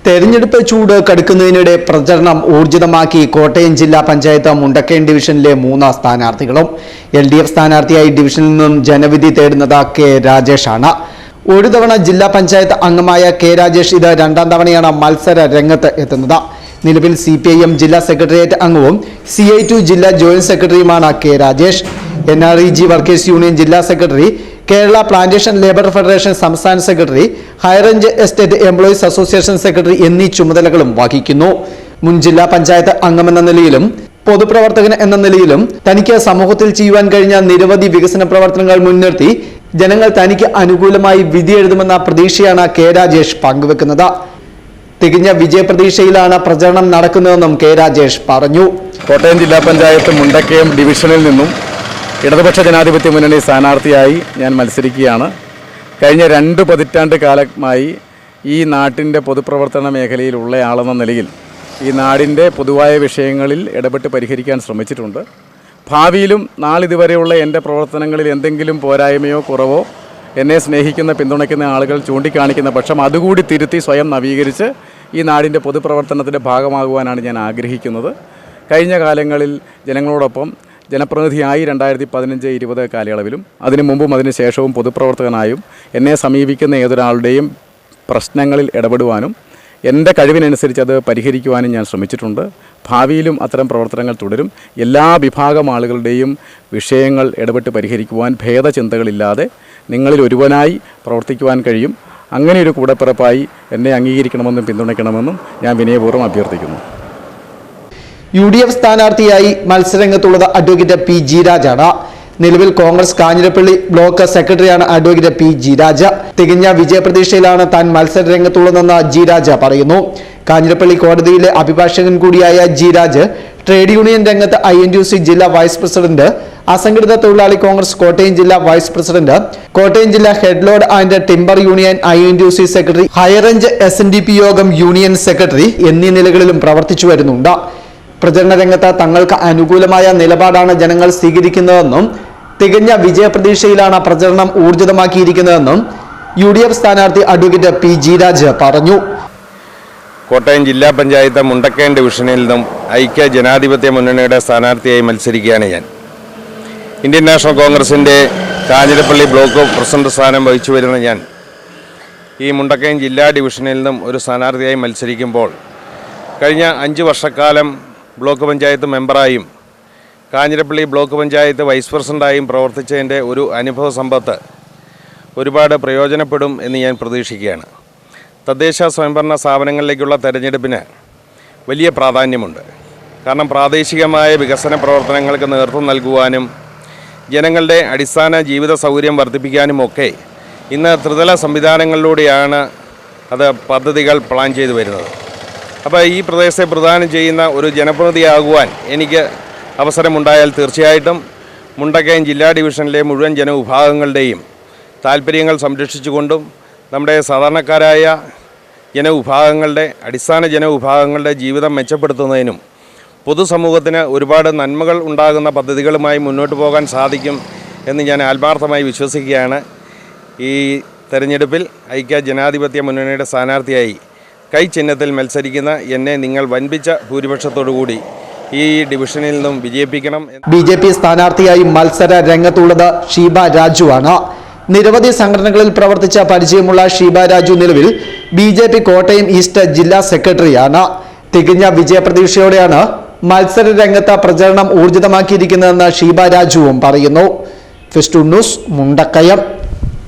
തെരഞ്ഞെടുപ്പ് ചൂട് കടുക്കുന്നതിനിടെ പ്രചരണം ഊർജിതമാക്കി കോട്ടയം ജില്ലാ പഞ്ചായത്ത് മുണ്ടക്കയം ഡിവിഷനിലെ 3 സ്ഥാനാർത്ഥികളും LDF സ്ഥാനാർത്ഥിയായി ഡിവിഷനിൽ നിന്നും ജനവിധി തേടുന്നത് കെ രാജേഷാണ്. ഒരു തവണ ജില്ലാ പഞ്ചായത്ത് അംഗമായ കെ രാജേഷ് ഇത് 2ാം തവണയാണ് മത്സര രംഗത്ത് എത്തുന്നത്. നിലവിൽ CPIM ജില്ലാ സെക്രട്ടേറിയറ്റ് അംഗവും CI2 ജില്ലാ ജോയിന്റ് സെക്രട്ടറിയുമാണ് K Rajesh. NREG workers union ജില്ലാ secretary, Kerala plantation labour federation സംസ്ഥാന secretary, high range estate employees association secretary എന്നീ ചുമതലകളും വഹിക്കുന്നു. മുൻ ജില്ലാ പഞ്ചായത്ത് അംഗമെന്ന നിലയിലും പൊതുപ്രവർത്തകൻ എന്ന നിലയിലും തനിക്ക് സമൂഹത്തിൽ ചെയ്യുവാൻ കഴിഞ്ഞ നിരവധി വികസന പ്രവർത്തനങ്ങൾ മുൻനിർത്തി ജനങ്ങൾ തനിക്ക് അനുകൂലമായി വിധി എഴുതുമെന്ന പ്രതീക്ഷയാണ് കെ രാജേഷ് പങ്കുവെക്കുന്നത്. തികഞ്ഞ വിജയപ്രതീക്ഷയിലാണ് പ്രചരണം നടക്കുന്നതെന്നും കെ രാജേഷ് പറഞ്ഞു. കോട്ടയം ജില്ലാ പഞ്ചായത്ത് മുണ്ടക്കയം ഡിവിഷനിൽ നിന്നും ഇടതുപക്ഷ ജനാധിപത്യ മുന്നണി സ്ഥാനാർത്ഥിയായി ഞാൻ മത്സരിക്കുകയാണ്. കഴിഞ്ഞ 2 പതിറ്റാണ്ട് കാലമായി ഈ നാട്ടിൻ്റെ പൊതുപ്രവർത്തന മേഖലയിലുള്ള ആളെന്ന നിലയിൽ ഈ നാടിൻ്റെ പൊതുവായ വിഷയങ്ങളിൽ ഇടപെട്ട് പരിഹരിക്കാൻ ശ്രമിച്ചിട്ടുണ്ട്. ഭാവിയിലും നാളിതുവരെയുള്ള എൻ്റെ പ്രവർത്തനങ്ങളിൽ എന്തെങ്കിലും പോരായ്മയോ കുറവോ എന്നെ സ്നേഹിക്കുന്ന പിന്തുണയ്ക്കുന്ന ആളുകൾ ചൂണ്ടിക്കാണിക്കുന്ന പക്ഷം അതുകൂടി തിരുത്തി സ്വയം നവീകരിച്ച് ഈ നാടിൻ്റെ പൊതുപ്രവർത്തനത്തിൻ്റെ ഭാഗമാകുവാനാണ് ഞാൻ ആഗ്രഹിക്കുന്നത്. കഴിഞ്ഞ കാലങ്ങളിൽ ജനങ്ങളോടൊപ്പം ജനപ്രതിനിധിയായി 2015-20 കാലയളവിലും അതിനു മുമ്പും അതിന് ശേഷവും പൊതുപ്രവർത്തകനായും എന്നെ സമീപിക്കുന്ന ഏതൊരാളുടെയും പ്രശ്നങ്ങളിൽ ഇടപെടുവാനും എൻ്റെ കഴിവിനനുസരിച്ച് അത് പരിഹരിക്കുവാനും ഞാൻ ശ്രമിച്ചിട്ടുണ്ട്. ഭാവിയിലും അത്തരം പ്രവർത്തനങ്ങൾ തുടരും. എല്ലാ വിഭാഗം ആളുകളുടെയും വിഷയങ്ങൾ ഇടപെട്ട് പരിഹരിക്കുവാൻ ഭേദചിന്തകളില്ലാതെ നിങ്ങളിൽ ഒരുവനായി പ്രവർത്തിക്കുവാൻ കഴിയും. അങ്ങനെയൊരു കൂടപ്പിറപ്പായി എന്നെ അംഗീകരിക്കണമെന്നും പിന്തുണയ്ക്കണമെന്നും ഞാൻ വിനയപൂർവ്വം അഭ്യർത്ഥിക്കുന്നു. UDF സ്ഥാനാർത്ഥിയായി മത്സരരംഗത്തുള്ളത് അഡ്വക്കേറ്റ് P. G. രാജാണ്. നിലവിൽ കോൺഗ്രസ് കാഞ്ഞിരപ്പള്ളി ബ്ലോക്ക് സെക്രട്ടറിയാണ് അഡ്വക്കേറ്റ് P. G. രാജ. തികഞ്ഞ വിജയപ്രതീക്ഷയിലാണ് താൻ മത്സര രംഗത്തുള്ളതെന്ന് G. രാജ പറയുന്നു. കാഞ്ഞിരപ്പള്ളി കോടതിയിലെ അഭിഭാഷകൻ കൂടിയായ G. രാജ് ട്രേഡ് യൂണിയൻ രംഗത്ത് INTUC ജില്ലാ വൈസ് പ്രസിഡന്റ്, അസംഘടിത തൊഴിലാളി കോൺഗ്രസ് കോട്ടയം ജില്ലാ വൈസ് പ്രസിഡന്റ്, കോട്ടയം ജില്ലാ head load and timber union INTUC secretary, high range SNDP യോഗം യൂണിയൻ സെക്രട്ടറി എന്നീ നിലകളിലും പ്രവർത്തിച്ചു വരുന്നുണ്ട്. പ്രചരണ രംഗത്ത് തങ്ങൾക്ക് അനുകൂലമായ നിലപാടാണ് ജനങ്ങൾ സ്വീകരിക്കുന്നതെന്നും തികഞ്ഞ വിജയപ്രതീക്ഷയിലാണ് പ്രചരണം ഊർജിതമാക്കിയിരിക്കുന്നതെന്നും UDF സ്ഥാനാർത്ഥി അഡ്വക്കേറ്റ് P. G. രാജ് പറഞ്ഞു. കോട്ടയം ജില്ലാ പഞ്ചായത്ത് മുണ്ടക്കയം ഡിവിഷനിൽ നിന്നും ഐക്യ ജനാധിപത്യ മുന്നണിയുടെ സ്ഥാനാർത്ഥിയായി മത്സരിക്കുകയാണ് ഞാൻ. ഇന്ത്യൻ നാഷണൽ കോൺഗ്രസിൻ്റെ കാഞ്ഞിരപ്പള്ളി ബ്ലോക്ക് പ്രസിഡന്റ് സ്ഥാനം വഹിച്ചു വരുന്ന ഞാൻ ഈ മുണ്ടക്കയം ജില്ലാ ഡിവിഷനിൽ നിന്നും ഒരു സ്ഥാനാർത്ഥിയായി മത്സരിക്കുമ്പോൾ കഴിഞ്ഞ 5 വർഷക്കാലം ബ്ലോക്ക് പഞ്ചായത്ത് മെമ്പറായും കാഞ്ഞിരപ്പള്ളി ബ്ലോക്ക് പഞ്ചായത്ത് വൈസ് പ്രസിഡൻ്റായും പ്രവർത്തിച്ചതിൻ്റെ ഒരു അനുഭവ സമ്പത്ത് ഒരുപാട് പ്രയോജനപ്പെടും എന്ന് ഞാൻ പ്രതീക്ഷിക്കുകയാണ്. തദ്ദേശ സ്വയംഭരണ സ്ഥാപനങ്ങളിലേക്കുള്ള തെരഞ്ഞെടുപ്പിന് വലിയ പ്രാധാന്യമുണ്ട്. കാരണം പ്രാദേശികമായ വികസന പ്രവർത്തനങ്ങൾക്ക് നേതൃത്വം നൽകുവാനും ജനങ്ങളുടെ അടിസ്ഥാന ജീവിത സൗകര്യം വർദ്ധിപ്പിക്കാനുമൊക്കെ ഇന്ന് ത്രിതല സംവിധാനങ്ങളിലൂടെയാണ് പദ്ധതികൾ പ്ലാൻ ചെയ്തു വരുന്നത്. അപ്പോൾ ഈ പ്രദേശത്തെ പ്രദാനം ചെയ്യുന്ന ഒരു ജനപ്രതിനിധിയാകുവാൻ എനിക്ക് അവസരമുണ്ടായാൽ തീർച്ചയായിട്ടും മുണ്ടക്കയം ജില്ലാ ഡിവിഷനിലെ മുഴുവൻ ജനവിഭാഗങ്ങളുടെയും താല്പര്യങ്ങൾ സംരക്ഷിച്ചുകൊണ്ടും നമ്മുടെ സാധാരണക്കാരായ ജനവിഭാഗങ്ങളുടെ അടിസ്ഥാന ജനവിഭാഗങ്ങളുടെ ജീവിതം മെച്ചപ്പെടുത്തുന്നതിനും പൊതുസമൂഹത്തിന് ഒരുപാട് നന്മകൾ ഉണ്ടാകുന്ന പദ്ധതികളുമായി മുന്നോട്ട് പോകാൻ സാധിക്കും എന്ന് ഞാൻ ആത്മാർത്ഥമായി വിശ്വസിക്കുകയാണ്. ഈ തെരഞ്ഞെടുപ്പിൽ ഐക്യ ജനാധിപത്യ മുന്നണിയുടെ സ്ഥാനാർത്ഥിയായി കൈ ചിഹ്നത്തിൽ മത്സരിക്കുന്ന എന്നെ നിങ്ങൾ വൻപിച്ച ഭൂരിപക്ഷത്തോടുകൂടി ഈ ഡിവിഷനിൽ നിന്നും വിജയിപ്പിക്കണം. BJP സ്ഥാനാർത്ഥിയായി മത്സര രംഗത്തുള്ളത് ഷീബ രാജു ആണ്. നിരവധി സംഘടനകളിൽ പ്രവർത്തിച്ച പരിചയമുള്ള ഷീബ രാജു നിലവിൽ BJP കോട്ടയം ഈസ്റ്റ് ജില്ലാ സെക്രട്ടറിയാണ്. തികഞ്ഞ വിജയപ്രതീക്ഷയോടെയാണ് മത്സര രംഗത്ത് പ്രചരണം ഊർജിതമാക്കിയിരിക്കുന്നതെന്ന് ഷീബ രാജുവും പറയുന്നു. Festoon news, Mundakayam.